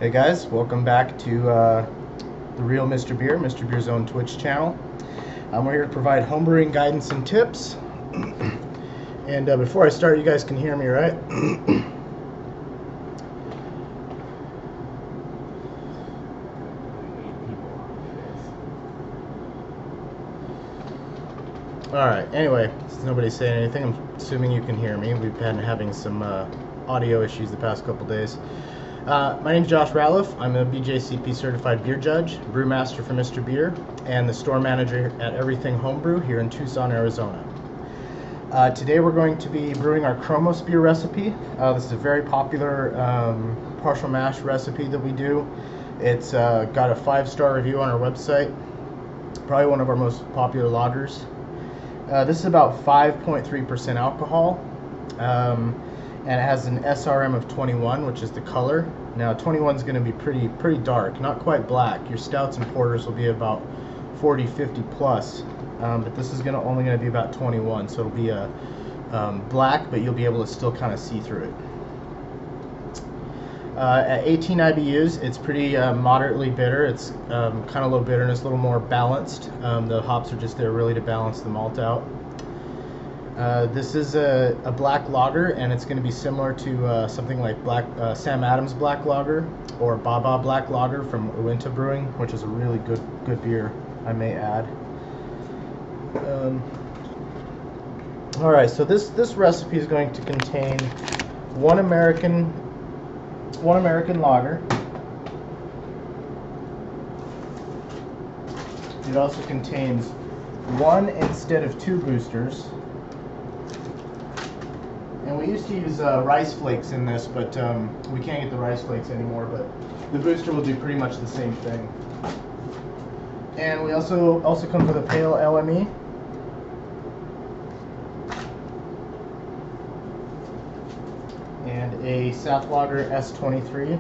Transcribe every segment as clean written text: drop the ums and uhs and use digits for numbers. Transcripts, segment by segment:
Hey guys, welcome back to the real Mr. Beer, Mr. Beer's own Twitch channel. We're here to provide homebrewing guidance and tips. And before I start, you guys can hear me, right? Alright, anyway, since nobody's saying anything, I'm assuming you can hear me. We've been having some audio issues the past couple days. My name's Josh Ratliff. I'm a BJCP certified beer judge, brewmaster for Mr. Beer, and the store manager at Everything Homebrew here in Tucson, Arizona. Today we're going to be brewing our ChromosBier recipe. This is a very popular partial mash recipe that we do. It's got a 5-star review on our website. Probably one of our most popular lagers. This is about 5.3% alcohol. And it has an SRM of 21, which is the color. Now 21 is going to be pretty dark, not quite black. Your stouts and porters will be about 40, 50 plus, but this is only going to be about 21, so it'll be a black, but you'll be able to still kind of see through it. At 18 IBUs, it's pretty moderately bitter. It's kind of low bitterness, a little more balanced. The hops are just there really to balance the malt out. This is a black lager, and it's going to be similar to something like Sam Adams Black Lager or Baba Black Lager from Uinta Brewing, which is a really good beer, I may add. Alright, so this recipe is going to contain one American lager. It also contains one instead of 2 boosters. And we used to use rice flakes in this, but we can't get the rice flakes anymore, but the booster will do pretty much the same thing. And we also come with a pale LME. And a Saftlager S23.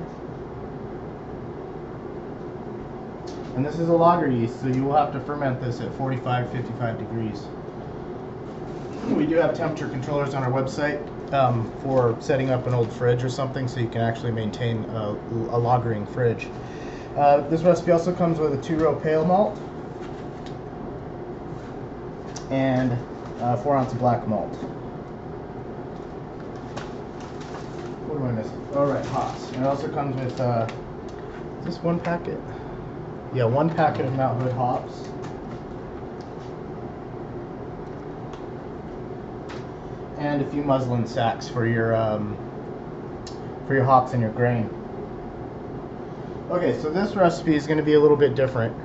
And this is a lager yeast, so you will have to ferment this at 45-55 degrees. We do have temperature controllers on our website for setting up an old fridge or something, so you can actually maintain a lagering fridge. This recipe also comes with a 2-row pale malt and 4-ounce black malt. What am I missing? Oh, right, hops. And it also comes with, is this 1 packet? Yeah, 1 packet of Mount Hood hops. And a few muslin sacks for your hops and your grain. Okay, so this recipe is going to be a little bit different.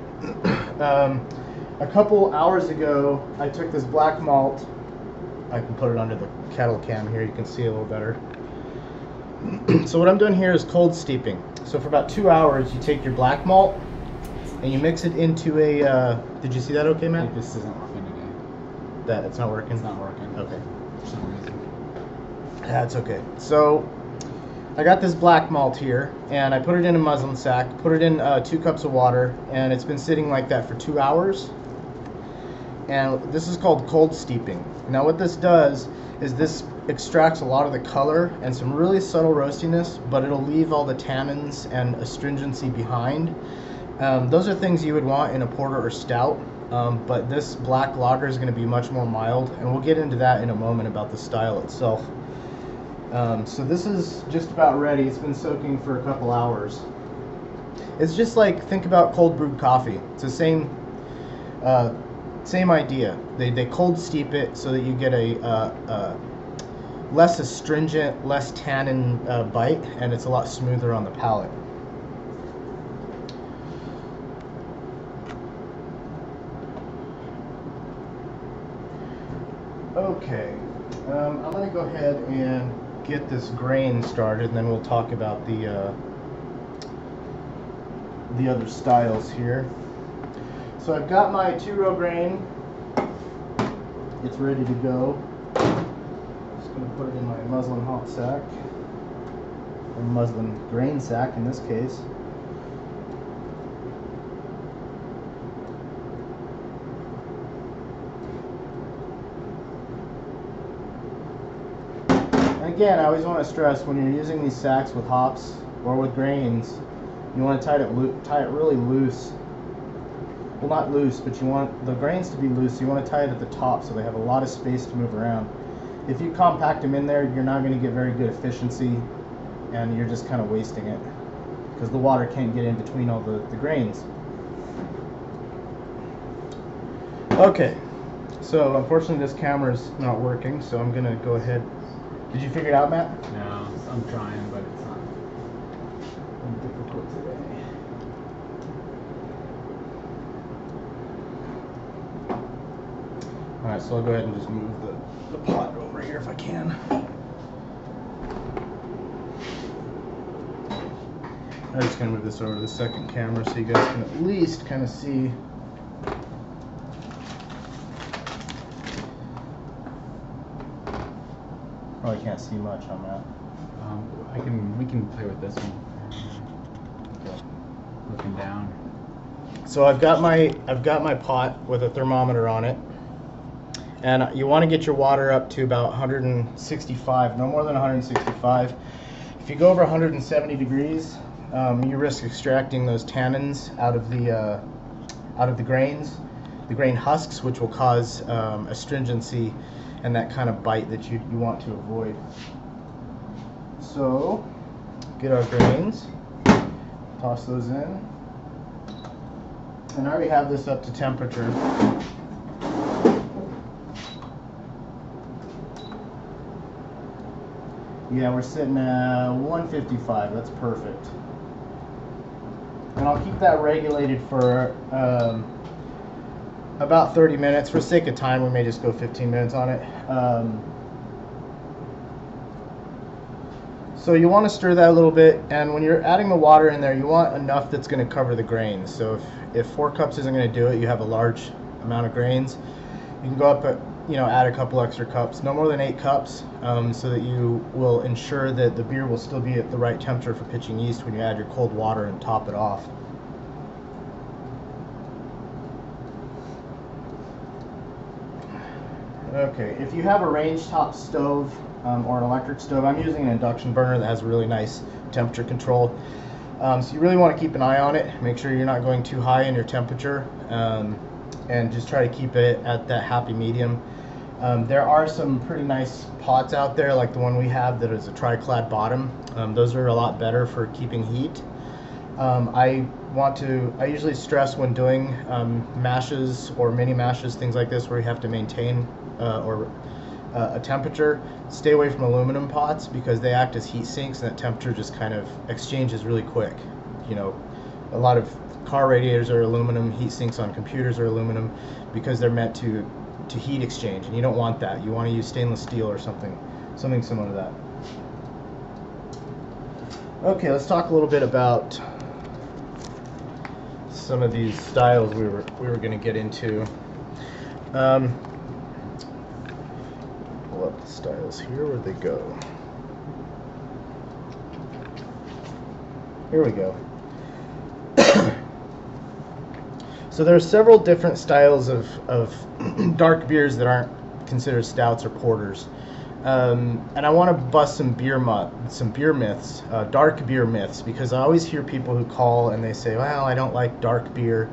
A couple hours ago, I took this black malt. I can put it under the kettle cam here. You can see a little better. So what I'm doing here is cold steeping. So for about 2 hours, you take your black malt and you mix it into a. Did you see that? Okay, Matt? This isn't working today. It's not working. It's not working. Okay. For some reason. That's okay. So I got this black malt here, and I put it in a muslin sack, put it in 2 cups of water, and it's been sitting like that for 2 hours. And this is called cold steeping. Now what this does is this extracts a lot of the color and some really subtle roastiness, but it'll leave all the tannins and astringency behind. Those are things you would want in a porter or stout. But this black lager is going to be much more mild, and we'll get into that in a moment about the style itself. So this is just about ready. It's been soaking for a couple hours. It's just like, think about cold brewed coffee. It's the same idea. They cold steep it so that you get a less astringent, less tannin bite, and it's a lot smoother on the palate. Okay, I'm going to go ahead and get this grain started, and then we'll talk about the other styles here. So I've got my 2-row grain. It's ready to go. Just going to put it in my muslin hop sack, or muslin grain sack in this case. Again, I always want to stress, when you're using these sacks with hops or with grains, You want to tie it really loose. Well, not loose, but you want the grains to be loose. So you want to tie it at the top so they have a lot of space to move around. If you compact them in there, you're not going to get very good efficiency, and you're just kind of wasting it because the water can't get in between all the grains. Okay, so unfortunately this camera's not working, so I'm going to go ahead. Did you figure it out, Matt? No, I'm trying, but it's not difficult today. Alright, so I'll go ahead and just move the pot over here if I can. I'm just going to move this over to the second camera so you guys can at least kind of see. Probably can't see much on that. we can play with this one. Okay. Looking down. So I've got my pot with a thermometer on it, and you want to get your water up to about 165, no more than 165. If you go over 170 degrees, you risk extracting those tannins out of the grains, the grain husks, which will cause astringency and that kind of bite that you want to avoid. So get our grains, toss those in, and I already have this up to temperature. Yeah, we're sitting at 155, that's perfect. And I'll keep that regulated for about 30 minutes. For sake of time, we may just go 15 minutes on it. So you want to stir that a little bit, and when you're adding the water in there, you want enough that's going to cover the grains. So if 4 cups isn't going to do it, you have a large amount of grains, you can go up at, add a couple extra cups, no more than 8 cups, so that you will ensure that the beer will still be at the right temperature for pitching yeast when you add your cold water and top it off. Okay, if you have a range top stove or an electric stove, I'm using an induction burner that has really nice temperature control. So you really want to keep an eye on it, make sure you're not going too high in your temperature, and just try to keep it at that happy medium. There are some pretty nice pots out there, like the one we have that is a triclad bottom. Those are a lot better for keeping heat. I usually stress when doing mashes or mini mashes, things like this, where you have to maintain a temperature, stay away from aluminum pots because they act as heat sinks, and that temperature just kind of exchanges really quick. A lot of car radiators are aluminum, heat sinks on computers are aluminum because they're meant to heat exchange, and you don't want that. You want to use stainless steel or something similar to that. Okay, let's talk a little bit about some of these styles we were going to get into. Pull up the styles here. Where'd they go? Here we go. So there are several different styles of dark beers that aren't considered stouts or porters. And I want to bust some beer myths, dark beer myths, because I always hear people who call and they say, well, I don't like dark beer.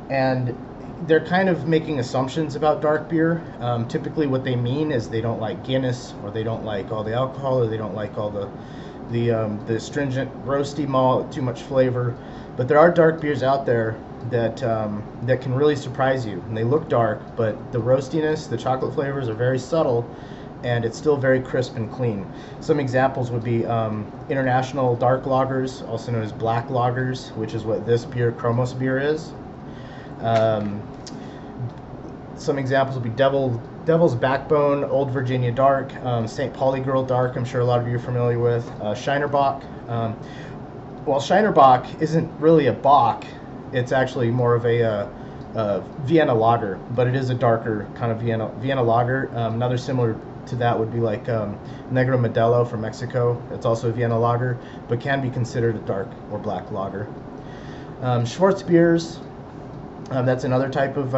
And they're kind of making assumptions about dark beer. Typically what they mean is they don't like Guinness, or they don't like all the alcohol, or they don't like all the astringent roasty malt, too much flavor. But there are dark beers out there that can really surprise you. And they look dark, but the roastiness, the chocolate flavors are very subtle, and it's still very crisp and clean. Some examples would be international dark lagers, also known as black lagers, which is what this beer, ChromosBier, is. Some examples would be Devil's Backbone, Old Virginia Dark, St. Pauli Girl Dark, I'm sure a lot of you are familiar with, Shinerbach. Well, Shinerbach isn't really a Bock, it's actually more of a Vienna lager, but it is a darker kind of Vienna lager. Another similar to that would be like Negro Modelo from Mexico. It's also a Vienna lager, but can be considered a dark or black lager. Schwarzbiers, that's another type of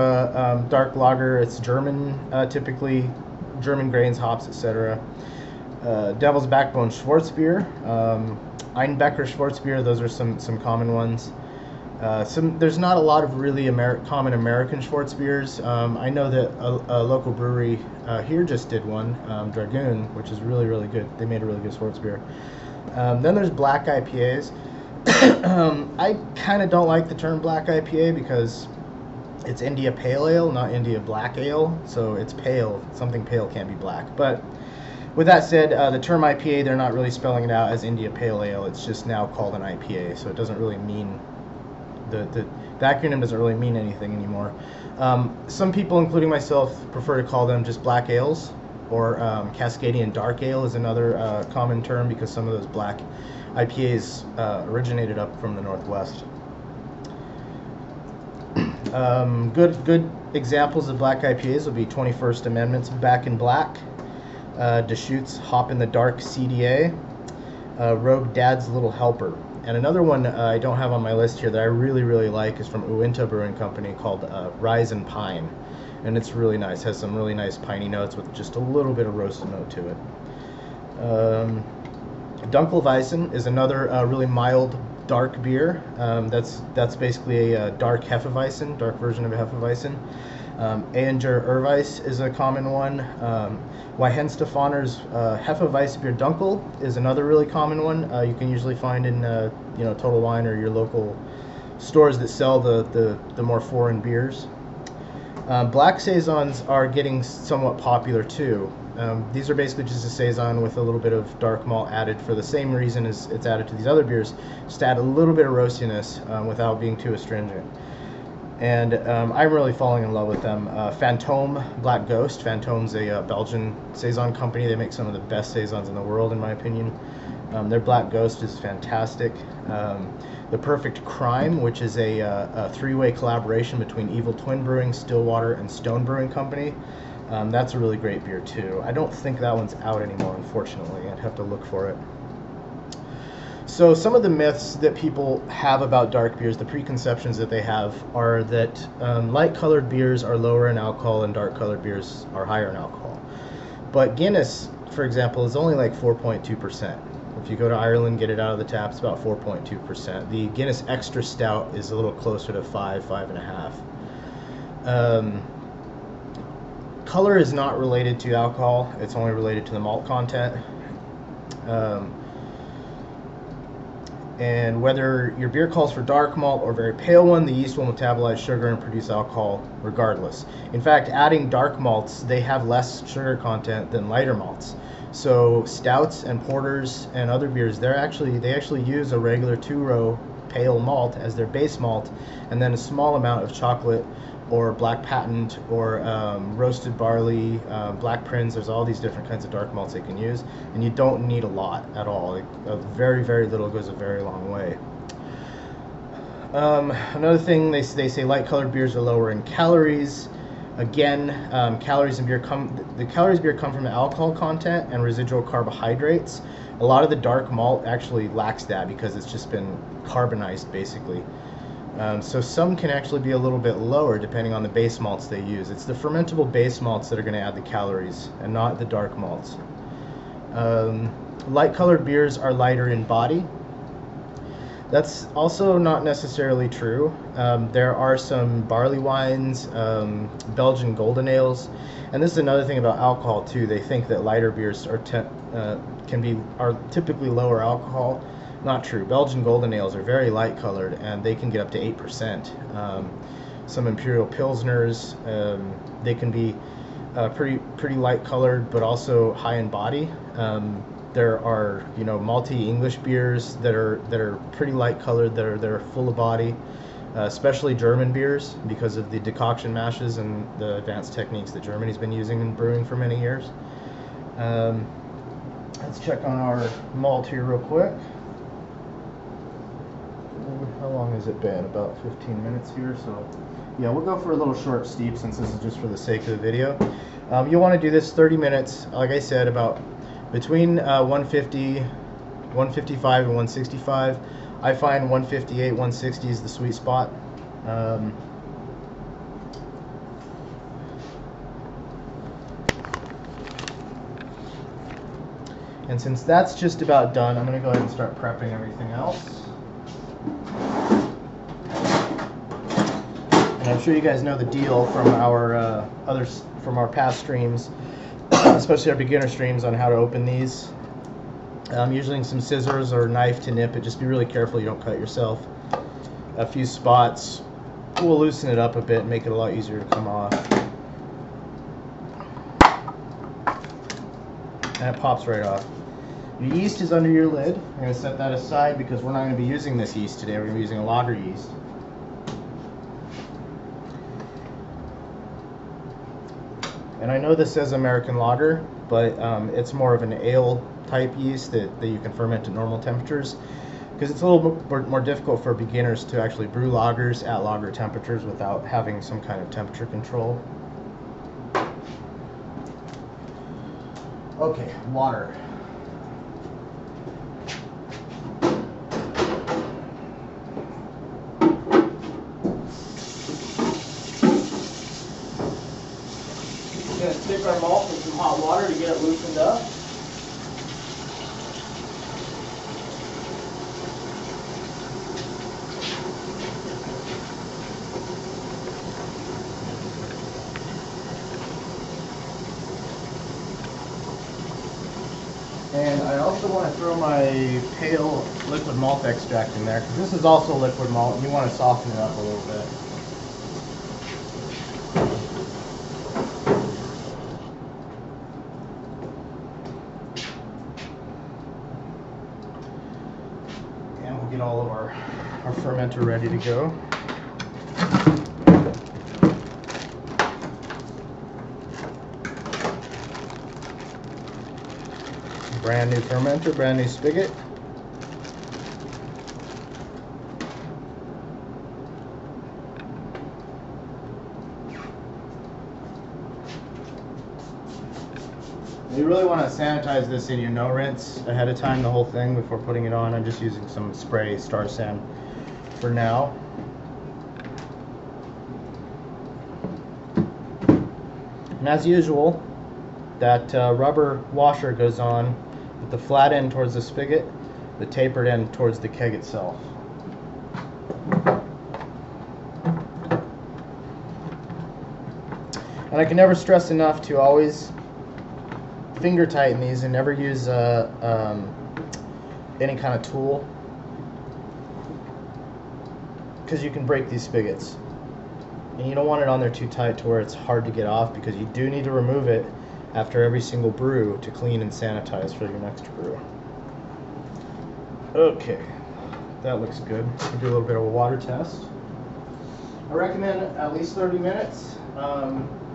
dark lager. It's German, typically German grains, hops, etc. Devil's Backbone Schwarzbier, Einbecker Schwarzbier. Those are some common ones. There's not a lot of really common American Schwarzbiers. I know that a local brewery here just did one, Dragoon, which is really, really good. They made a really good Schwarzbier. Then there's black IPAs. I kind of don't like the term black IPA because it's India Pale Ale, not India Black Ale. So it's pale. Something pale can't be black. But with that said, the term IPA, they're not really spelling it out as India Pale Ale. It's just now called an IPA. So it doesn't really mean... The acronym doesn't really mean anything anymore. Some people, including myself, prefer to call them just black ales, or Cascadian Dark Ale is another common term because some of those black IPAs originated up from the Northwest. Good examples of black IPAs will be 21st Amendment's Back in Black, Deschutes Hop in the Dark CDA, Rogue Dad's Little Helper. And another one I don't have on my list here that I really, really like is from Uinta Brewing Company called Rise and Pine. And it's really nice. Has some really nice piney notes with just a little bit of roasted note to it. Dunkelweizen is another really mild dark beer. That's basically a dark Hefeweizen, dark version of a Hefeweizen. Aenger Urweis is a common one. Weihenstephaner's Hefeweizbier Dunkel is another really common one. You can usually find in Total Wine or your local stores that sell the more foreign beers. Black saisons are getting somewhat popular too. These are basically just a saison with a little bit of dark malt added for the same reason as it's added to these other beers, just to add a little bit of roastiness without being too astringent. And I'm really falling in love with them. Fantôme Black Ghost. Fantome's a Belgian saison company. They make some of the best saisons in the world, in my opinion. Their Black Ghost is fantastic. The Perfect Crime, which is a three-way collaboration between Evil Twin Brewing, Stillwater, and Stone Brewing Company. That's a really great beer too. I don't think that one's out anymore, unfortunately. I'd have to look for it. So some of the myths that people have about dark beers, the preconceptions that they have, are that light-colored beers are lower in alcohol and dark-colored beers are higher in alcohol. But Guinness, for example, is only like 4.2%. If you go to Ireland, get it out of the tap, it's about 4.2%. The Guinness Extra Stout is a little closer to 5.5. Color is not related to alcohol. It's only related to the malt content. And whether your beer calls for dark malt or very pale one, the yeast will metabolize sugar and produce alcohol regardless. In fact, adding dark malts, they have less sugar content than lighter malts. So stouts and porters and other beers, they actually use a regular 2-row pale malt as their base malt, and then a small amount of chocolate or black patent or roasted barley, black prince. There's all these different kinds of dark malts they can use, and you don't need a lot at all. Very, very little goes a very long way. Another thing, they say light-colored beers are lower in calories. Again, calories in beer come from the alcohol content and residual carbohydrates. A lot of the dark malt actually lacks that because it's just been carbonized, basically. So some can actually be a little bit lower depending on the base malts they use. It's the fermentable base malts that are going to add the calories and not the dark malts. Light-colored beers are lighter in body. That's also not necessarily true. There are some barley wines, Belgian golden ales, and this is another thing about alcohol too. They think that lighter beers are typically lower alcohol. Not true. Belgian golden ales are very light colored, and they can get up to 8%. Some imperial pilsners, they can be pretty light colored, but also high in body. There are malty English beers that are pretty light colored, that are full of body, especially German beers because of the decoction mashes and the advanced techniques that Germany's been using in brewing for many years. Let's check on our malt here real quick. How long has it been? About 15 minutes here, so yeah, we'll go for a little short steep since this is just for the sake of the video. You'll want to do this 30 minutes, like I said, about between 150, 155 and 165. I find 158, 160 is the sweet spot. And since that's just about done, I'm going to go ahead and start prepping everything else. And I'm sure you guys know the deal from our from our past streams, especially our beginner streams, on how to open these. Using some scissors or knife to nip it. Just be really careful you don't cut yourself. A few spots will loosen it up a bit and make it a lot easier to come off. And it pops right off. Your yeast is under your lid. I'm going to set that aside because we're not going to be using this yeast today. We're going to be using a lager yeast. And I know this says American lager, but it's more of an ale type yeast that you can ferment at normal temperatures, because it's a little more difficult for beginners to actually brew lagers at lager temperatures without having some kind of temperature control. Okay, water. We're going to stick our malt in some hot water to get it loosened up. And I also want to throw my pale liquid malt extract in there, because this is also liquid malt and you want to soften it up a little bit. And we'll get all of our fermenter ready to go. Brand new fermenter, brand new spigot. You really want to sanitize this in your no rinse ahead of time, the whole thing, before putting it on. I'm just using some spray Star San for now. And as usual, that rubber washer goes on with the flat end towards the spigot, the tapered end towards the keg itself. And I can never stress enough to always finger tighten these and never use any kind of tool, because you can break these spigots. And you don't want it on there too tight to where it's hard to get off, because you do need to remove it after every single brew to clean and sanitize for your next brew. Okay, that looks good. We'll do a little bit of a water test. I recommend at least 30 minutes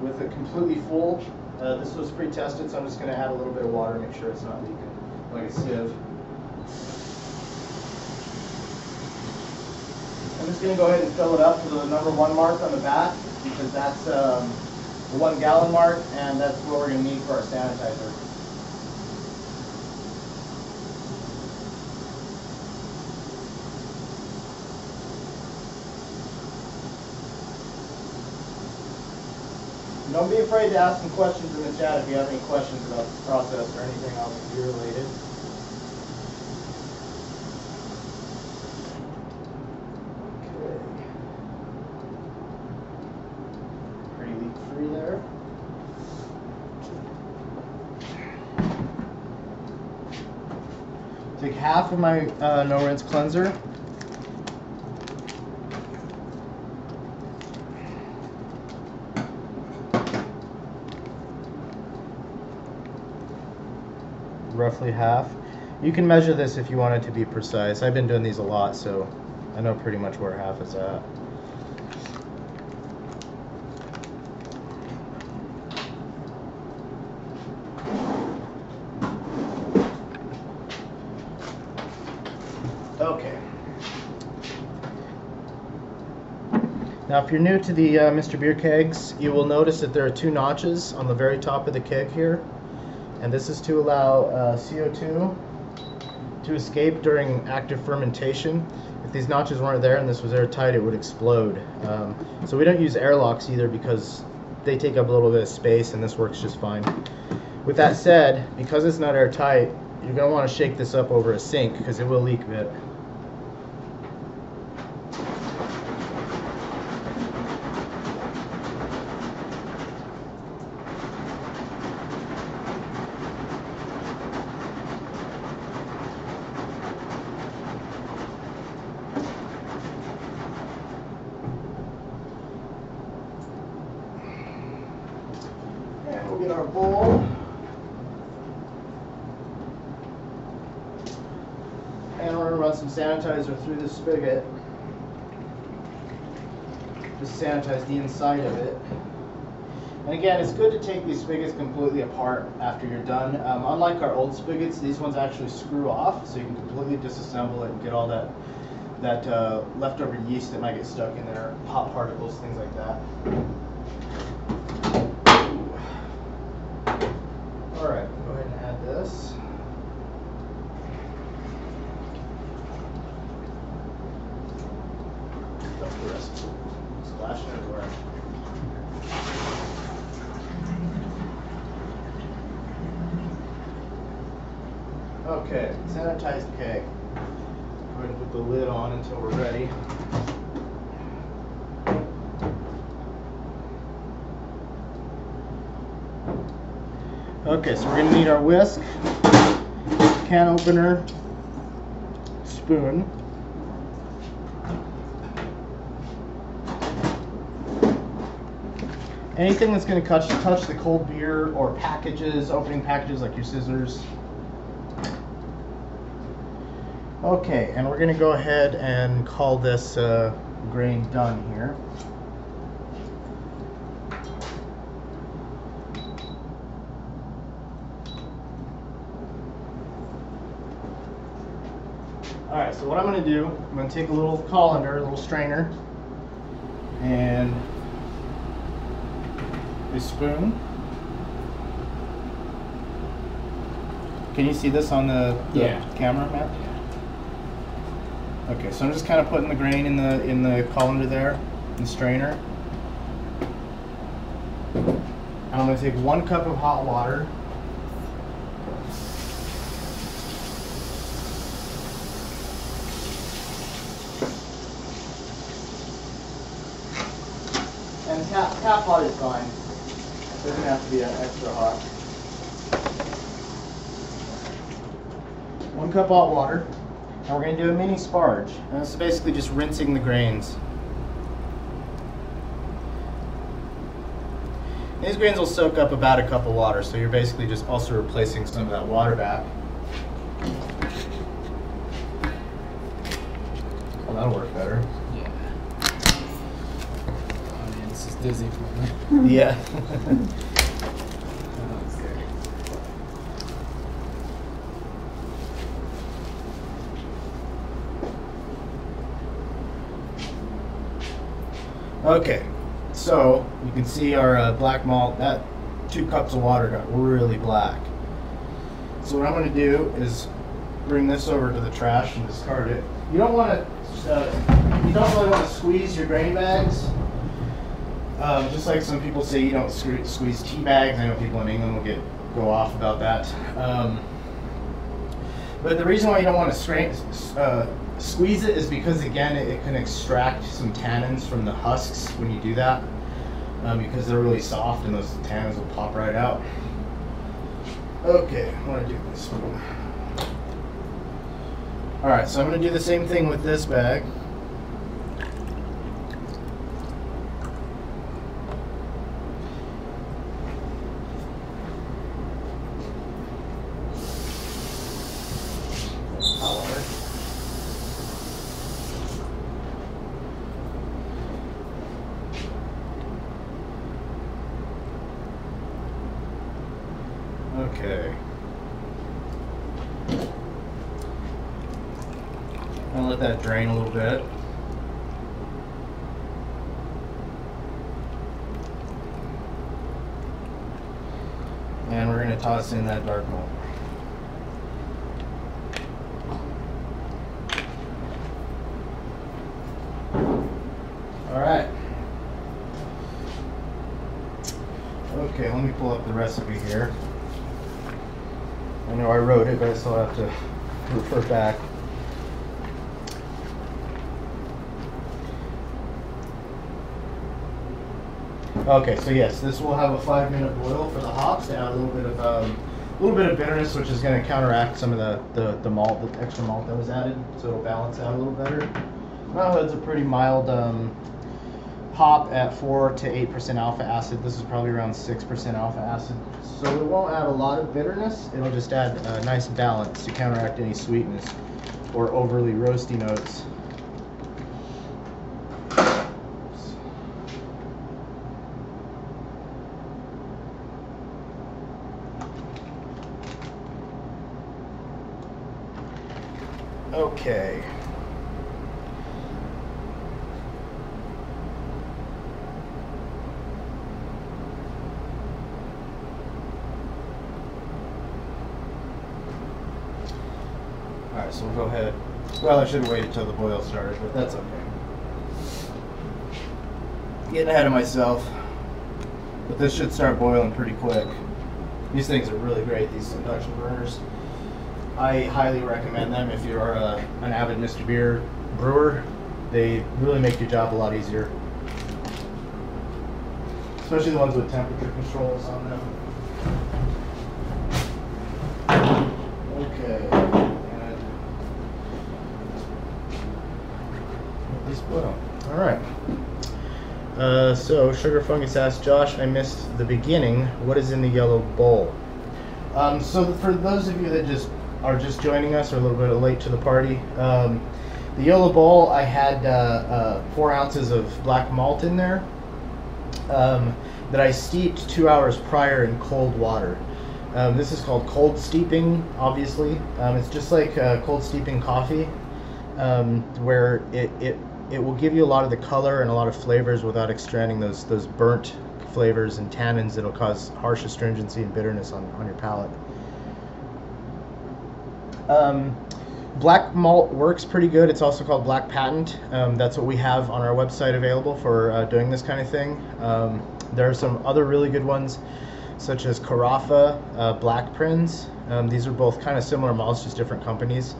with it completely full. This was pre-tested, so I'm just going to add a little bit of water, make sure it's not leaking like a sieve. I'm just going to go ahead and fill it up to the number 1 mark on the back, because that's the 1 gallon mark, and that's what we're going to need for our sanitizer. Don't be afraid to ask some questions in the chat if you have any questions about this process or anything else beer related. Okay. Pretty leak free there. Take half of my no rinse cleanser. Roughly half. You can measure this if you want it to be precise. I've been doing these a lot, so I know pretty much where half is at. Okay. Now, if you're new to the Mr.Beer kegs, you will notice that there are 2 notches on the very top of the keg here. And this is to allow CO2 to escape during active fermentation. If these notches weren't there and this was airtight, it would explode. So we don't use airlocks either, because they take up a little bit of space, and this works just fine. With that said, because it's not airtight, you're going to want to shake this up over a sink because it will leak a bit. And we'll get our bowl. And we're going to run some sanitizer through this spigot. Just sanitize the inside of it. And again, it's good to take these spigots completely apart after you're done. Unlike our old spigots, these ones actually screw off, so you can completely disassemble it and get all that leftover yeast that might get stuck in there, pop particles, things like that. All right, go ahead and add this. That's the rest. Splashing everywhere. Okay, sanitized keg. Go ahead and put the lid on until we're ready. Okay, so we're going to need our whisk, can opener, spoon. Anything that's going to touch the cold beer or packages, opening packages like your scissors. Okay, and we're going to go ahead and call this grain done here. Alright, so what I'm going to do, I'm going to take a little colander, a little strainer, and a spoon. Can you see this on the camera, Matt? Okay, so I'm just kind of putting the grain in the colander there, in the strainer. And I'm going to take 1 cup of hot water. And tap hot is fine. It doesn't have to be extra hot. 1 cup hot water. And we're going to do a mini sparge. And this is basically just rinsing the grains. And these grains will soak up about a cup of water, so you're basically just also replacing some of that water back. Well, that'll work better. Yeah. Oh man, this is dizzy for me. Yeah. Okay, so you can see our black malt, that 2 cups of water got really black. So what I'm going to do is bring this over to the trash and discard it. You don't want to, you don't really want to squeeze your grain bags. Just like some people say you don't squeeze tea bags. I know people in England will go off about that. But the reason why you don't want to squeeze it is because, again, it can extract some tannins from the husks when you do that, because they're really soft and those tannins will pop right out. Okay, I want to do this one. Alright, so I'm going to do the same thing with this bag. Okay. I'll let that drain a little bit. And we're going to toss in that dark malt. Alright. Okay, let me pull up the recipe here. I know I wrote it, but I still have to refer back. Okay, so yes, this will have a 5-minute boil for the hops to add a little bit of bitterness, which is going to counteract some of the malt, the extra malt that was added, so it'll balance out a little better. Well, it's a pretty mild hop at 4 to 8% alpha acid. This is probably around 6% alpha acid, so it won't add a lot of bitterness. It'll just add a nice balance to counteract any sweetness or overly roasty notes. Okay. Alright, so we'll go ahead. Well, I should have waited till the boil started, but that's okay. Getting ahead of myself. But this should start boiling pretty quick. These things are really great, these induction burners. I highly recommend them if you're an avid Mr.Beer brewer. They really make your job a lot easier. Especially the ones with temperature controls on them. Okay. And let this boil. Alright. So, Sugar Fungus asked Josh, I missed the beginning. What is in the yellow bowl? So for those of you that are just joining us or a little bit late to the party, the yellow bowl, I had 4 ounces of black malt in there that I steeped 2 hours prior in cold water. This is called cold steeping, obviously. It's just like cold steeping coffee, where it will give you a lot of the color and a lot of flavors without extracting those burnt flavors and tannins that'll cause harsh astringency and bitterness on your palate. Black malt works pretty good. It's also called black patent. That's what we have on our website available for doing this kind of thing. There are some other really good ones, such as Carafa, Black Prince. These are both kind of similar malts, just different companies.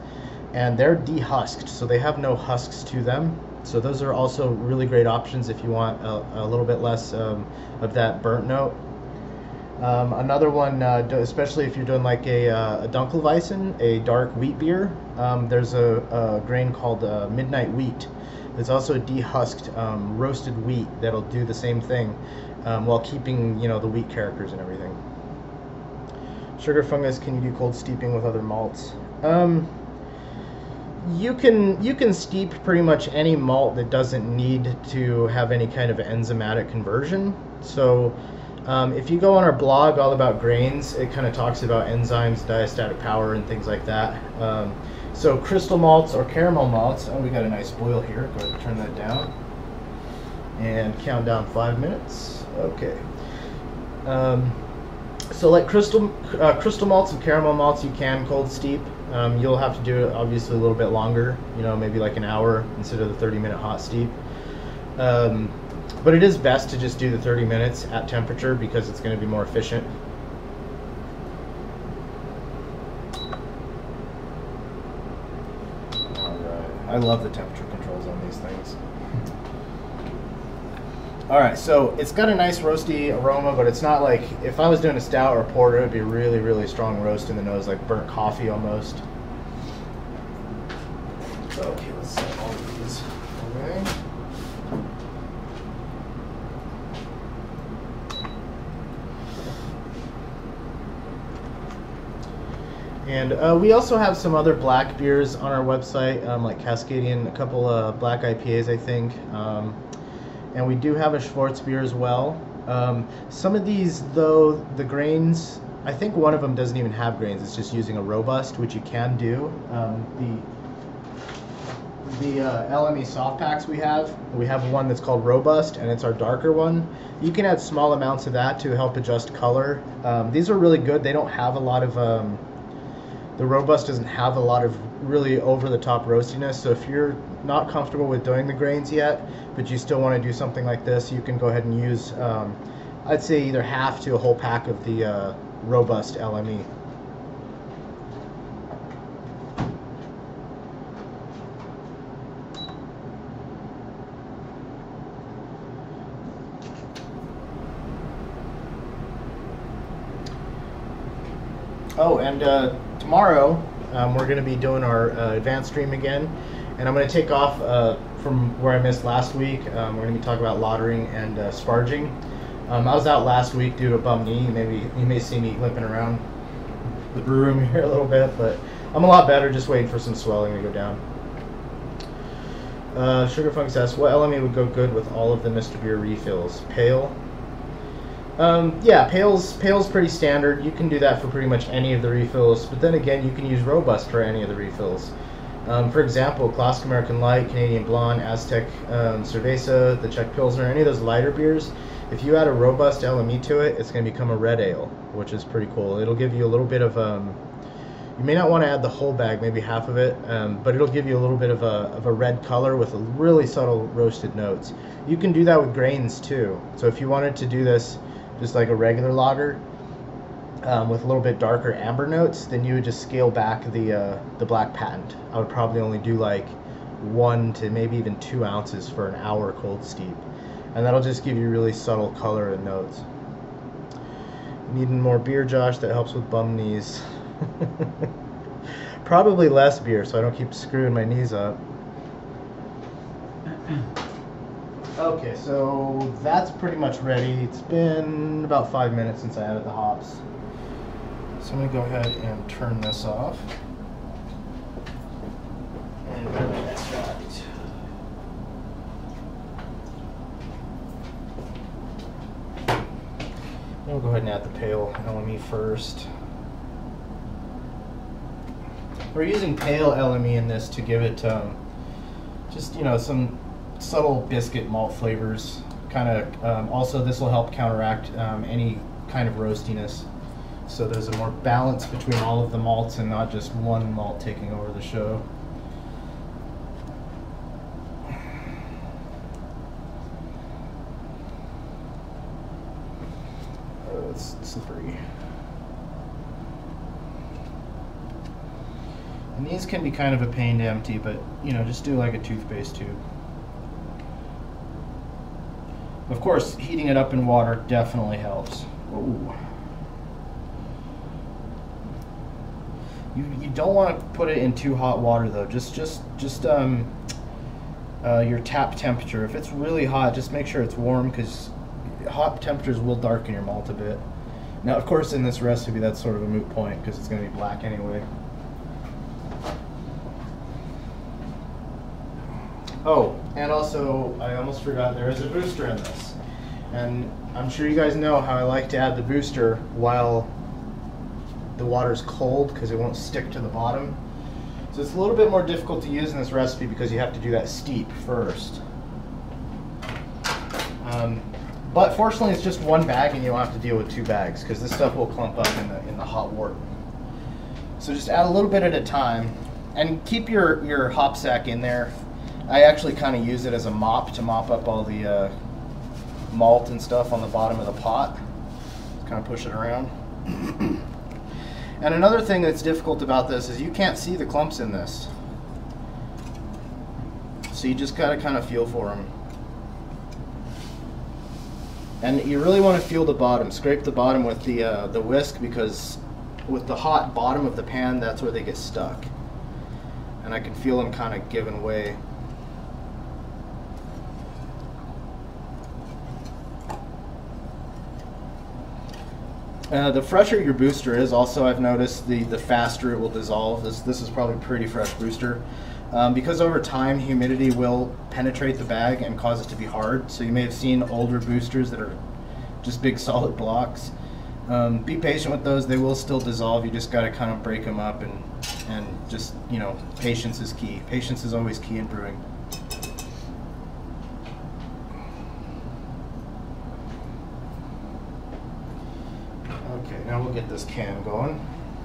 And they're dehusked, so they have no husks to them. So those are also really great options if you want a little bit less of that burnt note. Another one, especially if you're doing like a Dunkelweizen, a dark wheat beer, there's a grain called Midnight Wheat. It's also a dehusked roasted wheat that'll do the same thing while keeping, you know, the wheat characters and everything. Sugar Fungus, can you do cold steeping with other malts? You can steep pretty much any malt that doesn't need to have any kind of enzymatic conversion. So if you go on our blog all about grains, it kind of talks about enzymes, diastatic power, and things like that. So crystal malts or caramel malts, oh, we got a nice boil here. Go ahead and turn that down and count down 5 minutes. Okay. So like crystal malts and caramel malts, you can cold steep. You'll have to do it obviously a little bit longer, you know, maybe like an hour instead of the 30-minute hot steep. But it is best to just do the 30 minutes at temperature because it's going to be more efficient. Alright, I love the temperature controls on these things. Alright, so it's got a nice roasty aroma, but it's not like, if I was doing a stout or a porter, it would be really, really strong roast in the nose, like burnt coffee almost. Okay, let's set all of these away. And we also have some other black beers on our website, like Cascadian, a couple of black IPAs, I think. And we do have a Schwarzbier as well. Some of these, though, the grains, I think one of them doesn't even have grains. It's just using a robust, which you can do. The LME soft packs we have one that's called Robust, and it's our darker one. You can add small amounts of that to help adjust color. These are really good. They don't have a lot of, the Robust doesn't have a lot of really over-the-top roastiness, so if you're not comfortable with doing the grains yet, but you still want to do something like this, you can go ahead and use, I'd say either half to a whole pack of the Robust LME. Oh, and tomorrow we're going to be doing our advanced stream again, and I'm going to take off from where I missed last week. We're going to be talking about lautering and sparging. I was out last week due to a bum knee. Maybe you may see me limping around the brew room here a little bit, but I'm a lot better. Just waiting for some swelling to go down. Sugar Funks asks, what LME would go good with all of the Mr.Beer refills? Pale? Yeah, Pale's pretty standard. You can do that for pretty much any of the refills, but then again, you can use Robust for any of the refills. For example, Classic American Light, Canadian Blonde, Aztec Cerveza, the Czech Pilsner, any of those lighter beers, if you add a Robust LME to it, it's going to become a red ale, which is pretty cool. It'll give you a little bit of... you may not want to add the whole bag, maybe half of it, but it'll give you a little bit of a red color with a really subtle roasted notes. You can do that with grains too. So if you wanted to do this just like a regular lager with a little bit darker amber notes, then you would just scale back the black patent. I would probably only do like 1 to maybe even 2 ounces for an hour cold steep, and that'll just give you really subtle color and notes. Needing more beer, Josh? That helps with bum knees. Probably less beer so I don't keep screwing my knees up. Okay, so that's pretty much ready. It's been about 5 minutes since I added the hops. So I'm going to go ahead and turn this off. And grab an extract. We'll go ahead and add the pale LME first. We're using pale LME in this to give it just, you know, some subtle biscuit malt flavors. Kind of also this will help counteract any kind of roastiness. So there's a more balance between all of the malts and not just one malt taking over the show. Oh, it's slippery. And these can be kind of a pain to empty, but you know, just do like a toothpaste tube. Of course, heating it up in water definitely helps. Ooh. You don't want to put it in too hot water though. Just your tap temperature. If it's really hot, just make sure it's warm, because hot temperatures will darken your malt a bit. Now, of course, in this recipe, that's sort of a moot point because it's going to be black anyway. Oh, and also, I almost forgot, there is a booster in this. And I'm sure you guys know how I like to add the booster while the water's cold, because it won't stick to the bottom. So it's a little bit more difficult to use in this recipe because you have to do that steep first. But fortunately, it's just one bag and you don't have to deal with 2 bags, because this stuff will clump up in the hot wort. So just add a little bit at a time, and keep your hop sack in there. I actually kind of use it as a mop to mop up all the malt and stuff on the bottom of the pot. Just kind of push it around. And another thing that's difficult about this is you can't see the clumps in this. So you just gotta kind of feel for them. And you really want to feel the bottom. Scrape the bottom with the whisk, because with the hot bottom of the pan, that's where they get stuck. And I can feel them kind of giving way. The fresher your booster is, also I've noticed the faster it will dissolve. This is probably a pretty fresh booster. Because over time humidity will penetrate the bag and cause it to be hard. So you may have seen older boosters that are just big solid blocks. Be patient with those, they will still dissolve. You just got to kind of break them up and just, you know, patience is key. Patience is always key in brewing. Okay, now we'll get this can going.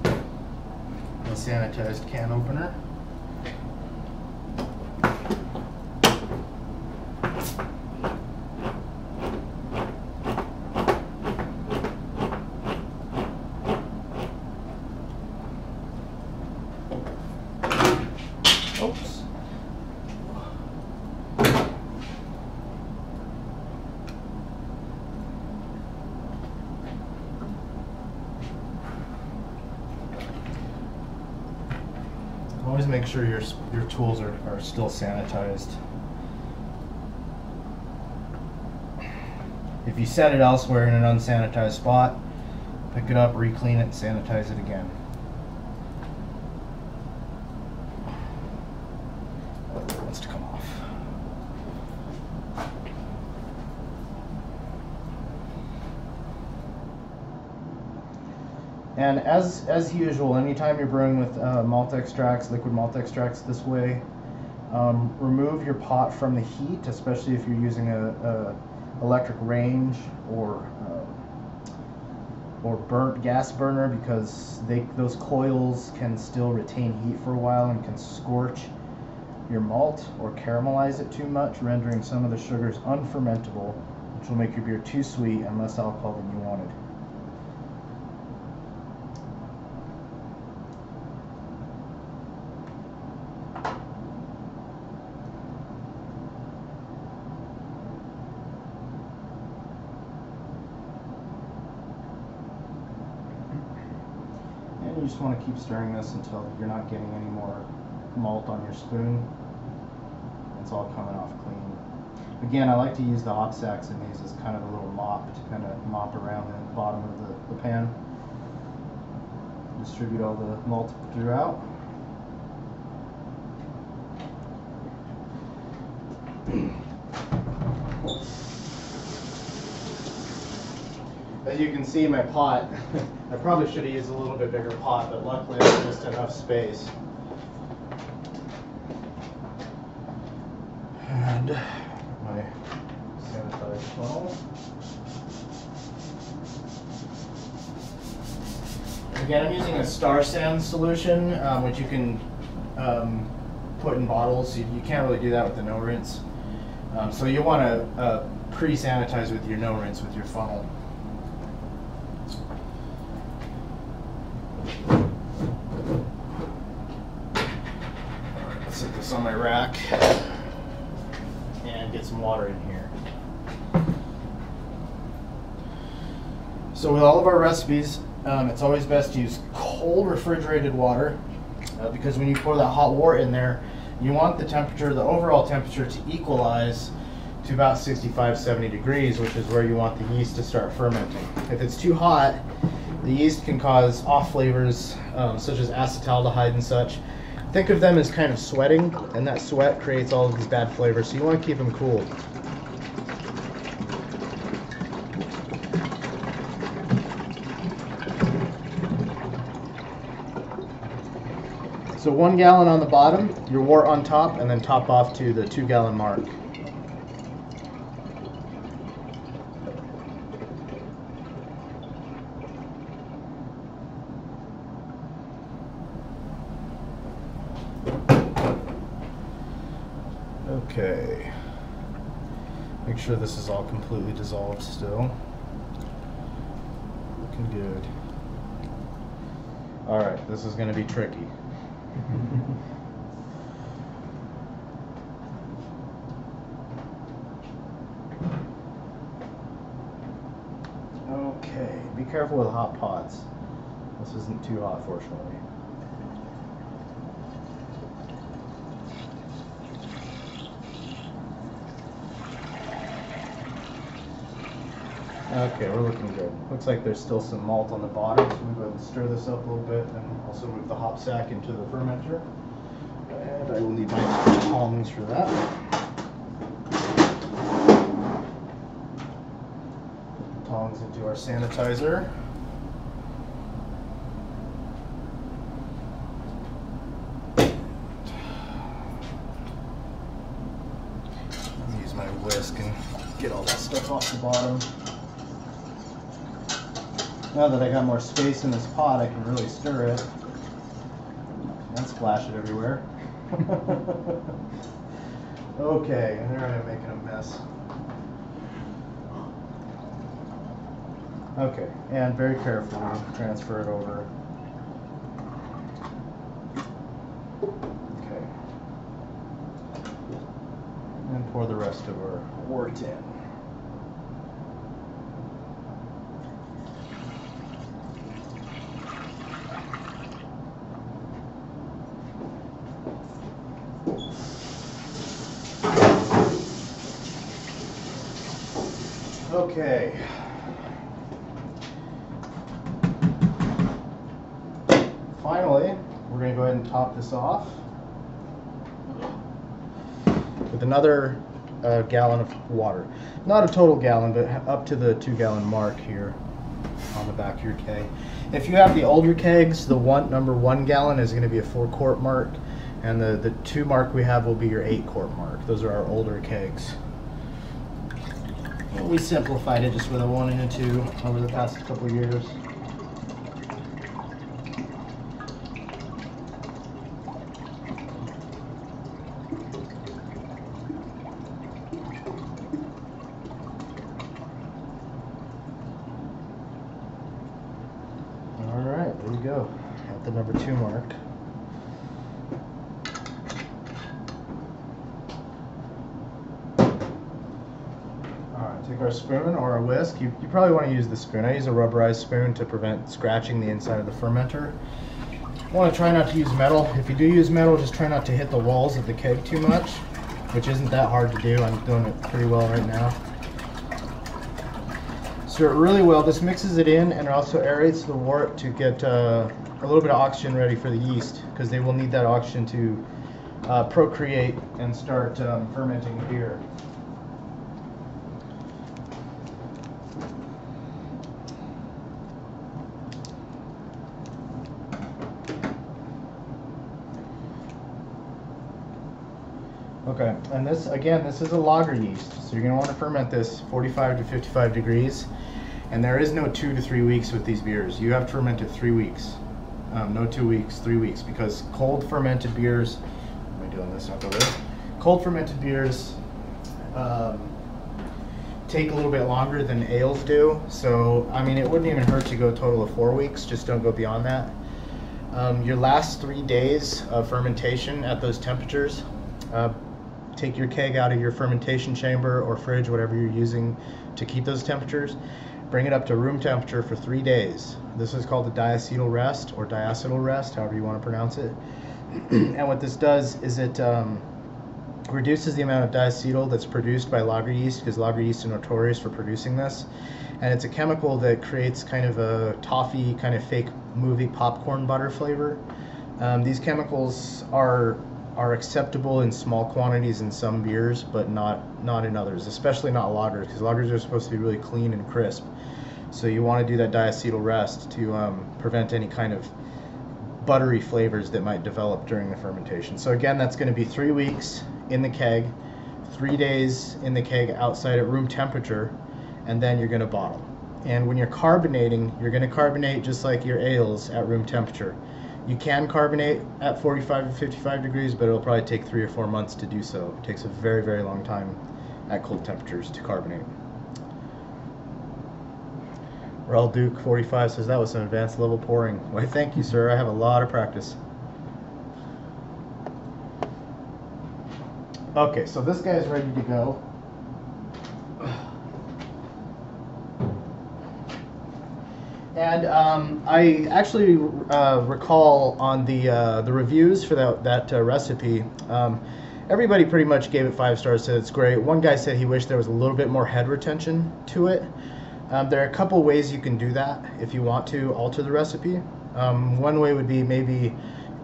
A sanitized can opener. Oops. make sure your tools are still sanitized. If you set it elsewhere in an unsanitized spot, pick it up, re-clean it, and sanitize it again. It wants to come off. And as usual, anytime you're brewing with malt extracts, liquid malt extracts this way, remove your pot from the heat, especially if you're using a electric range or burnt gas burner, because those coils can still retain heat for a while and can scorch your malt or caramelize it too much, rendering some of the sugars unfermentable, which will make your beer too sweet and less alcohol than you wanted. You just want to keep stirring this until you're not getting any more malt on your spoon. It's all coming off clean. Again, I like to use the hop sacks in these as kind of a little mop to kind of mop around the bottom of the pan. Distribute all the malt throughout. As you can see, my pot, I probably should have used a little bit bigger pot, but luckily there's just enough space. And my sanitized funnel. Again, I'm using a Star San solution, which you can put in bottles. You can't really do that with the no rinse. So you want to pre-sanitize with your no rinse with your funnel. Set this on my rack and get some water in here. So with all of our recipes, it's always best to use cold refrigerated water because when you pour that hot water in there, you want the temperature, the overall temperature, to equalize to about 65-70 degrees, which is where you want the yeast to start fermenting. If it's too hot, the yeast can cause off flavors such as acetaldehyde and such. Think of them as kind of sweating, and that sweat creates all of these bad flavors, so you want to keep them cool. So 1 gallon on the bottom, your wort on top, and then top off to the 2-gallon mark. Okay, make sure this is all completely dissolved still. Looking good. All right, this is going to be tricky. Okay, be careful with hot pots. This isn't too hot, fortunately. Okay, we're looking good. Looks like there's still some malt on the bottom, so we'll go ahead and stir this up a little bit and also move the hop sack into the fermenter. And I will need my tongs for that. Put the tongs into our sanitizer. Use my whisk and get all that stuff off the bottom. Now that I got more space in this pot, I can really stir it and splash it everywhere. Okay, and there I am making a mess. Okay, and very carefully transfer it over. Okay. And pour the rest of our wort in. Okay. Finally, we're going to go ahead and top this off with another gallon of water. Not a total gallon, but up to the 2-gallon mark here on the back of your keg. If you have the older kegs, the number 1 gallon is going to be a 4-quart mark, and the 2 mark we have will be your 8-quart mark. Those are our older kegs. We simplified it just with a 1 and a 2 over the past couple of years. Alright, there we go. At the number 2 mark. Take our spoon or a whisk. You probably want to use the spoon. I use a rubberized spoon to prevent scratching the inside of the fermenter. You want to try not to use metal. If you do use metal, just try not to hit the walls of the keg too much, which isn't that hard to do. I'm doing it pretty well right now. Stir it really well. This mixes it in and it also aerates the wort to get a little bit of oxygen ready for the yeast, because they will need that oxygen to procreate and start fermenting beer. Okay, and this, again, this is a lager yeast, so you're going to want to ferment this 45 to 55 degrees, and there is no 2 to 3 weeks with these beers. You have to ferment it 3 weeks. No 2 weeks, 3 weeks, because cold fermented beers, am I doing this? I'll go this. Cold fermented beers take a little bit longer than ales do, so I mean, it wouldn't even hurt to go a total of 4 weeks, just don't go beyond that. Your last 3 days of fermentation at those temperatures, take your keg out of your fermentation chamber or fridge, whatever you're using to keep those temperatures. Bring it up to room temperature for 3 days. This is called the Diacetyl Rest, or Diacetyl Rest, however you want to pronounce it. And what this does is it reduces the amount of diacetyl that's produced by lager yeast, because lager yeast are notorious for producing this. And it's a chemical that creates kind of a toffee, kind of fake movie popcorn butter flavor. These chemicals are acceptable in small quantities in some beers, but not in others, especially not lagers, because lagers are supposed to be really clean and crisp. So you want to do that Diacetyl Rest to prevent any kind of buttery flavors that might develop during the fermentation. So again, that's going to be 3 weeks in the keg, 3 days in the keg outside at room temperature, and then you're going to bottle. And when you're carbonating, you're going to carbonate just like your ales at room temperature. You can carbonate at 45 to 55 degrees, but it'll probably take 3 or 4 months to do so. It takes a very, very long time at cold temperatures to carbonate. Raul Duke 45 says that was some advanced level pouring. Why, thank you, sir. I have a lot of practice. Okay, so this guy's ready to go. And I actually recall on the reviews for that recipe, everybody pretty much gave it 5 stars, said it's great. One guy said he wished there was a little bit more head retention to it. There are a couple ways you can do that if you want to alter the recipe. One way would be maybe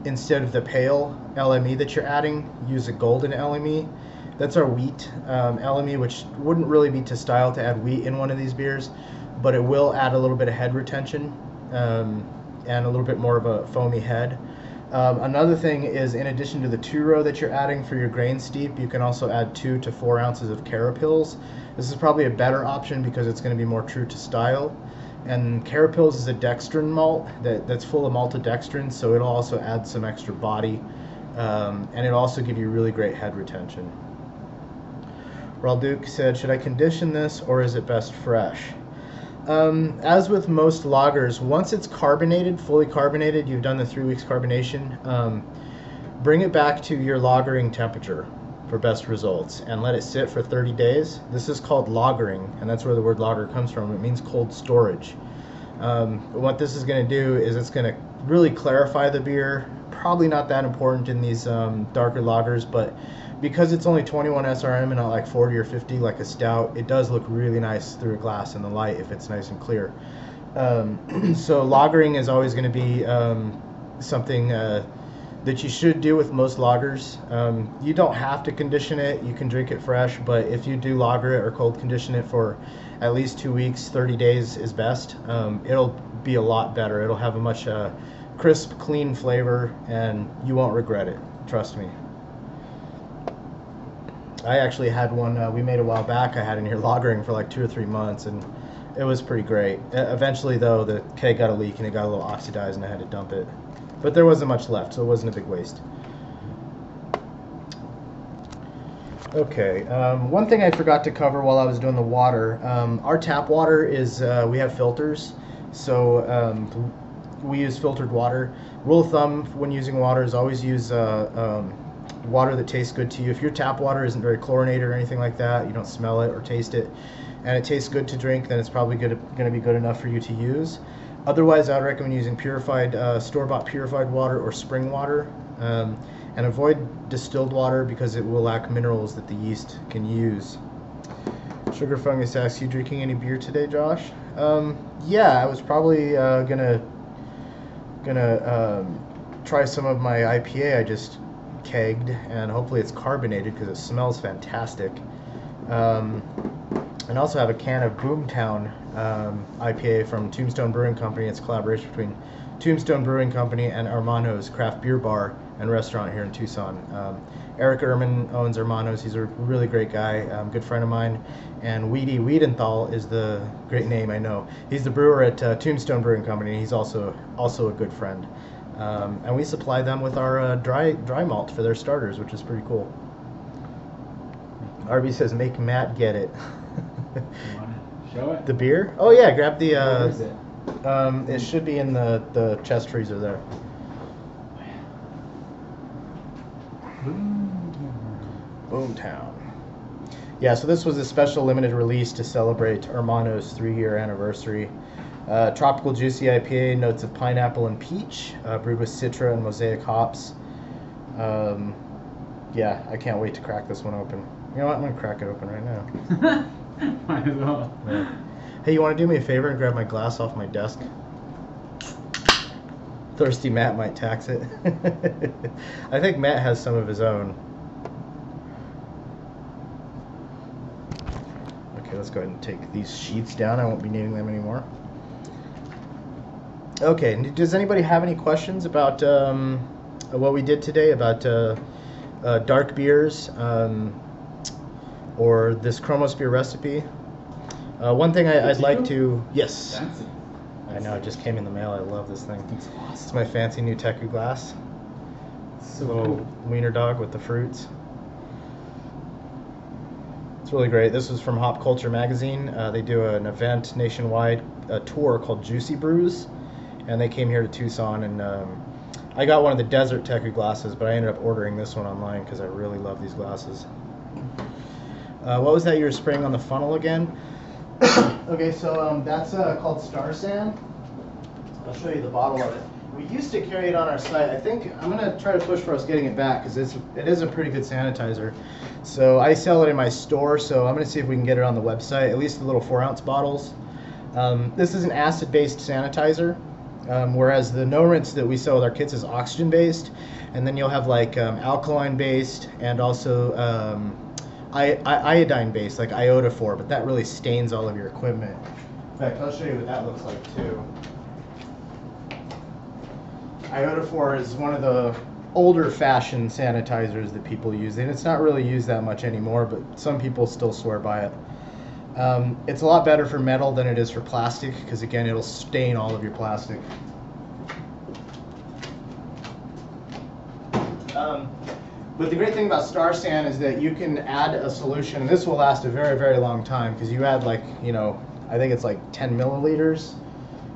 instead of the pale LME that you're adding, use a golden LME. That's our wheat LME, which wouldn't really be to style to add wheat in one of these beers, but it will add a little bit of head retention and a little bit more of a foamy head. Another thing is, in addition to the 2-row that you're adding for your grain steep, you can also add 2 to 4 ounces of carapils. This is probably a better option because it's going to be more true to style. And carapils is a dextrin malt that's full of maltodextrin, so it'll also add some extra body, and it'll also give you really great head retention. Raul Duke said, should I condition this or is it best fresh? As with most lagers, once it's carbonated, fully carbonated, you've done the 3 weeks carbonation, bring it back to your lagering temperature for best results and let it sit for 30 days. This is called lagering, and that's where the word lager comes from. It means cold storage. What this is going to do is it's going to really clarify the beer. Probably not that important in these darker lagers, but because it's only 21 SRM and not like 40 or 50 like a stout, it does look really nice through a glass in the light if it's nice and clear. So lagering is always going to be something that you should do with most lagers. You don't have to condition it, you can drink it fresh, but if you do lager it or cold condition it for at least 2 weeks, 30 days is best. It'll be a lot better. It'll have a much crisp, clean flavor, and you won't regret it, trust me. I actually had one we made a while back. I had in here lagering for like 2 or 3 months, and it was pretty great. Eventually, though, the keg got a leak and it got a little oxidized, and I had to dump it. But there wasn't much left, so it wasn't a big waste. Okay, one thing I forgot to cover while I was doing the water. Our tap water is, we have filters, so we use filtered water. Rule of thumb when using water is always use water that tastes good to you. If your tap water isn't very chlorinated or anything like that, you don't smell it or taste it, and it tastes good to drink, then it's probably going to be good enough for you to use. Otherwise, I would recommend using purified, store-bought purified water or spring water, and avoid distilled water because it will lack minerals that the yeast can use. Sugar Fungus asks, you drinking any beer today, Josh? Yeah, I was probably gonna try some of my IPA I just kegged, and hopefully it's carbonated because it smells fantastic. And also have a can of Boomtown IPA from Tombstone Brewing Company. It's a collaboration between Tombstone Brewing Company and Hermano's craft beer bar and restaurant here in Tucson. Eric Ehrman owns Hermano's. He's a really great guy, good friend of mine. And Weedy Wiedenthal is the great name, I know. He's the brewer at Tombstone Brewing Company, and he's also a good friend. And we supply them with our dry malt for their starters, which is pretty cool. RB says, make Matt get it. You want to show it? The beer? Oh yeah, grab the. Where is it? It should be in the chest freezer there. Boomtown. Yeah, so this was a special limited release to celebrate Hermano's 3-year anniversary. Tropical juicy IPA, notes of pineapple and peach, brewed with Citra and Mosaic hops. Yeah, I can't wait to crack this one open. You know what? I'm gonna crack it open right now. Might as well. Yeah. Hey, you want to do me a favor and grab my glass off my desk? Thirsty Matt might tax it. I think Matt has some of his own. Okay, let's go ahead and take these sheets down. I won't be needing them anymore. Okay, does anybody have any questions about what we did today, about dark beers or this ChromosBier recipe? One thing I'd like to... Yes. Fancy. I know, it just came in the mail. I love this thing. It's awesome. It's my fancy new Teku glass. So Little cool. wiener dog with the fruits. It's really great. This was from Hop Culture Magazine. They do an event nationwide, a tour called Juicy Brews, and they came here to Tucson, and I got one of the desert Teku glasses, but I ended up ordering this one online because I really love these glasses. What was that you were spraying on the funnel again? Okay, so that's called Star Sand. I'll show you the bottle of it. We used to carry it on our site. I think I'm going to try to push for us getting it back because it is a pretty good sanitizer. So I sell it in my store, so I'm going to see if we can get it on the website, at least the little 4-ounce bottles. This is an acid-based sanitizer, whereas the no-rinse that we sell with our kits is oxygen-based, and then you'll have like alkaline-based and also iodine-based, like iodophor, but that really stains all of your equipment. In fact, I'll show you what that looks like too. Iodophor is one of the older fashioned sanitizers that people use, and it's not really used that much anymore, but some people still swear by it. It's a lot better for metal than it is for plastic, because again, it'll stain all of your plastic. But the great thing about Star Sand is that you can add a solution, and this will last a very, very long time, because you add like, you know, I think it's like 10 milliliters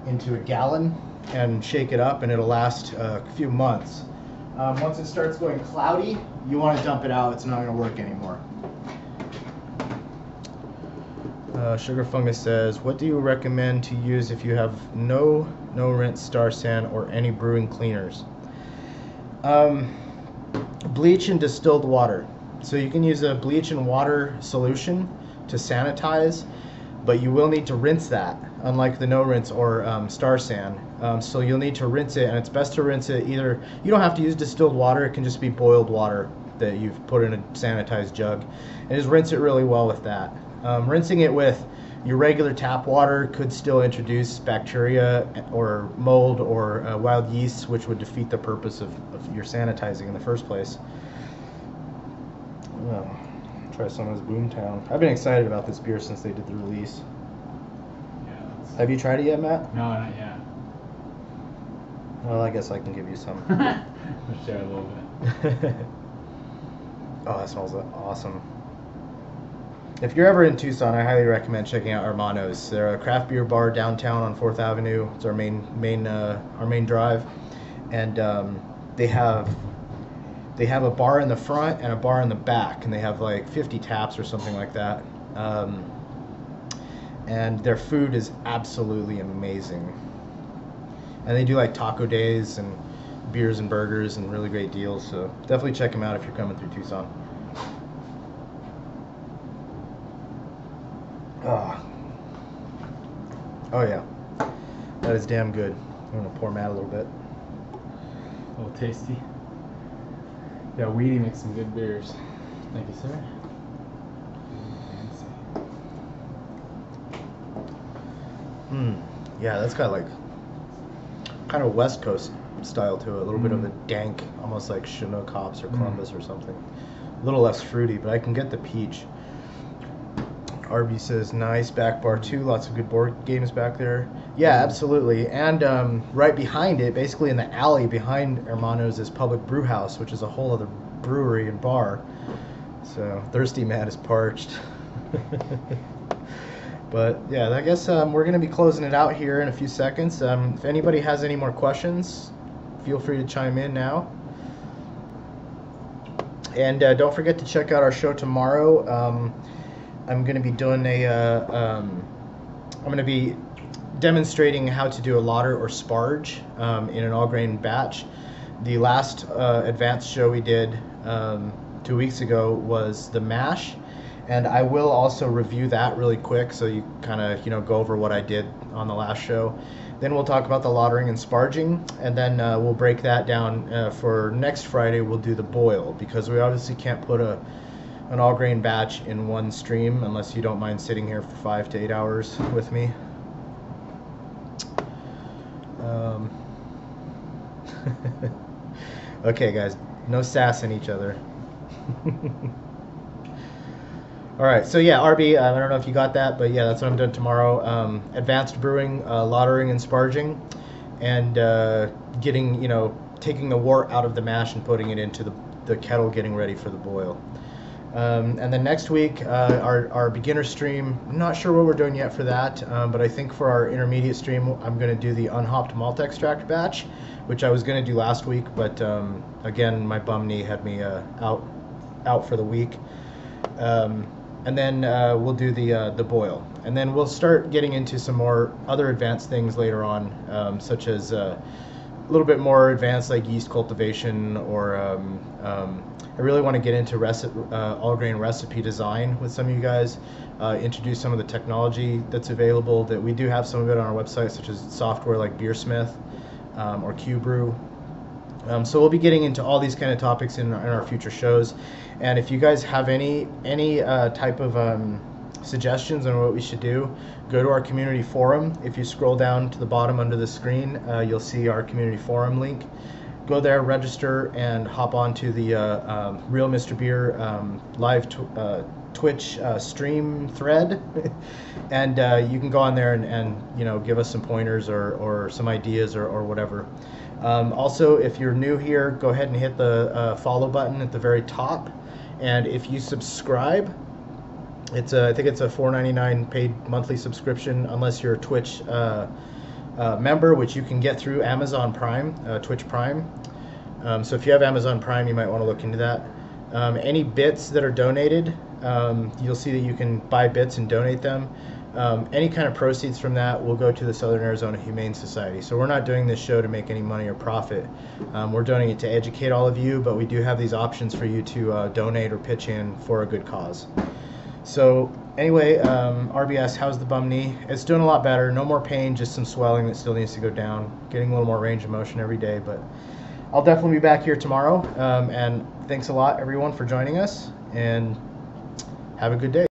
into a gallon and shake it up, and it'll last a few months. Once it starts going cloudy, you want to dump it out. It's not going to work anymore. Sugar Fungus says, what do you recommend to use if you have no rinse Star Sand or any brewing cleaners? Bleach and distilled water. So you can use a bleach and water solution to sanitize, but you will need to rinse that, unlike the no rinse or Star San. So you'll need to rinse it, and it's best to rinse it either, you don't have to use distilled water, it can just be boiled water that you've put in a sanitized jug, and just rinse it really well with that. Rinsing it with your regular tap water could still introduce bacteria or mold or wild yeast, which would defeat the purpose of your sanitizing in the first place. Try some of this Boomtown. I've been excited about this beer since they did the release. Yeah. Have you tried it yet, Matt? No, not yet. Well, I guess I can give you some. I'll share a little bit. Oh, that smells awesome. If you're ever in Tucson, I highly recommend checking out Hermanos. They're a craft beer bar downtown on 4th Avenue. It's our main drive, and they have a bar in the front and a bar in the back, and they have like 50 taps or something like that. And their food is absolutely amazing. And they do like taco days and beers and burgers and really great deals. So definitely check them out if you're coming through Tucson. Oh yeah, that is damn good. I'm gonna pour Matt a little bit. A little tasty. Yeah, Weedy makes some good beers. Thank you, sir. Yeah, that's got like kind of West Coast style to it. A little bit of a dank, almost like Chinook hops or Columbus or something. A little less fruity, but I can get the peach. RB says, nice back bar too. Lots of good board games back there. Yeah, absolutely. And right behind it, basically in the alley behind Hermanos, is Public Brew House, which is a whole other brewery and bar. So thirsty man is parched. But yeah, I guess we're going to be closing it out here in a few seconds. If anybody has any more questions, feel free to chime in now. And don't forget to check out our show tomorrow. I'm going to be doing I'm going to be demonstrating how to do a lauter or sparge in an all-grain batch. The last advanced show we did 2 weeks ago was the mash, and I will also review that really quick so you kind of go over what I did on the last show. Then we'll talk about the lautering and sparging, and then we'll break that down for next Friday. We'll do the boil, because we obviously can't put an all-grain batch in one stream unless you don't mind sitting here for 5 to 8 hours with me. Okay, guys, no sassing each other. All right, so yeah, RB, I don't know if you got that, but yeah, that's what I'm doing tomorrow. Advanced brewing, lautering and sparging, and getting, taking the wort out of the mash and putting it into the kettle, getting ready for the boil. And then next week, our beginner stream, I'm not sure what we're doing yet for that, but I think for our intermediate stream, I'm going to do the unhopped malt extract batch, which I was going to do last week, but again, my bum knee had me out for the week. And then we'll do the boil. And then we'll start getting into some more other advanced things later on, such as a little bit more advanced like yeast cultivation, or I really want to get into all-grain recipe design with some of you guys, introduce some of the technology that's available, that we do have some of it on our website, such as software like Beersmith or QBrew. So we'll be getting into all these kind of topics in our future shows. And if you guys have any type of suggestions on what we should do, go to our community forum. If you scroll down to the bottom under the screen, you'll see our community forum link. Go there, register, and hop onto the Real Mr.Beer live Twitch stream thread. And you can go on there and give us some pointers or some ideas or whatever. Also, if you're new here, go ahead and hit the follow button at the very top. And if you subscribe, I think it's a $4.99 paid monthly subscription, unless you're a Twitch member, which you can get through Amazon Prime, Twitch Prime. So if you have Amazon Prime, you might want to look into that. Any bits that are donated you'll see that you can buy bits and donate them. Any kind of proceeds from that will go to the Southern Arizona Humane Society. So we're not doing this show to make any money or profit. We're doing it to educate all of you, but we do have these options for you to donate or pitch in for a good cause. So anyway, RBS, how's the bum knee? It's doing a lot better. No more pain, just some swelling that still needs to go down. Getting a little more range of motion every day, but I'll definitely be back here tomorrow. And thanks a lot, everyone, for joining us, and have a good day.